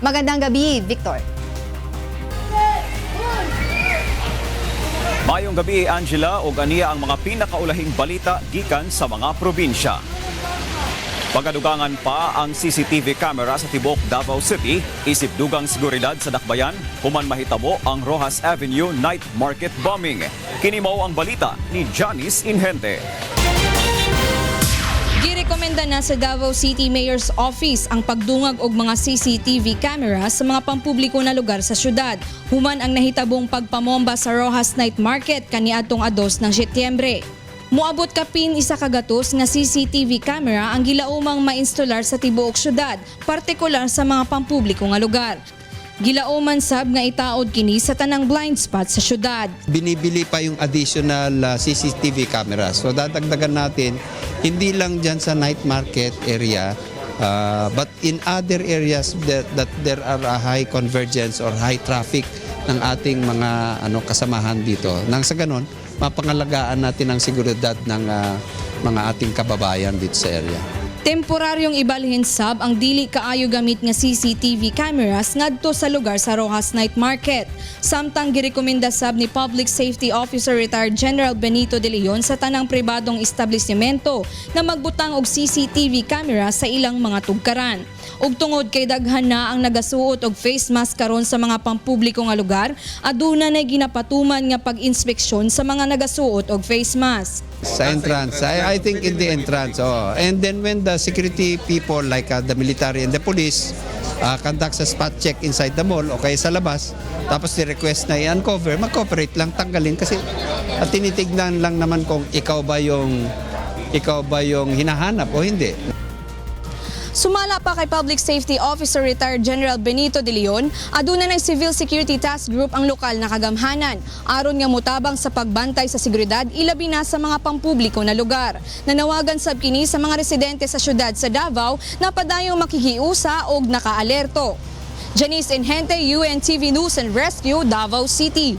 Magandang gabi, Victor. Mayong gabi, Angela, ug aniya ang mga pinakaulahing balita gikan sa mga probinsya. Pagadugangan pa ang CCTV camera sa tibuok Davao City, isip dugang seguridad sa dakbayan, human mahitabo ang Rojas Avenue night market bombing. Kini mao ang balita ni Janice Inhente. Girekomenda na sa Davao City Mayor's Office ang pagdungag og mga CCTV camera sa mga pampubliko na lugar sa syudad. Human ang nahitabong pagpamomba sa Rojas Night Market kaniadtong 2 ng Setyembre. Moabot kapin isa ka gatos nga CCTV camera ang gilaumang mainstolar sa tibuok syudad, partikular sa mga pampubliko nga lugar. Gilauman sab nga itaod kini sa tanang blind spot sa syudad. Binibili pa yung additional CCTV cameras. So dadagdagan natin hindi lang dyan sa night market area but in other areas that there are a high convergence or high traffic ng ating mga kasamahan dito. Nang sa ganon, mapangalagaan natin ang seguridad ng mga ating kababayan dito sa area. Temporaryong ibalhin sab ang dili kaayo gamit nga CCTV cameras ngadto sa lugar sa Rojas Night Market. Samtang girekomenda sab ni Public Safety Officer Retired General Benito de Leon sa tanang pribadong establishmento na magbutang og CCTV camera sa ilang mga tugkaran. Ug tungod kay daghan na ang nagasuot og face mask karon sa mga pampubliko nga lugar, aduna nay ginapatuman nga pag-inspeksyon sa mga nagasuot og face mask. Sa entrance, I think in the entrance. And then when the security people like the military and the police conducts a spot check inside the mall o kaya sa labas, tapos ni-request na i-uncover, mag-cooperate lang, tanggalin kasi tinitignan lang naman kung ikaw ba yung hinahanap o hindi. Sumala pa kay Public Safety Officer Retired General Benito de Leon, aduna ng Civil Security Task Group ang lokal na kagamhanan, aron nga mutabang sa pagbantay sa seguridad ilabi na sa mga pampubliko na lugar. Nanawagan sab kini sa mga residente sa syudad sa Davao na padayong makikiusa og nakaalerto. Janice Inhente, UNTV News and Rescue, Davao City.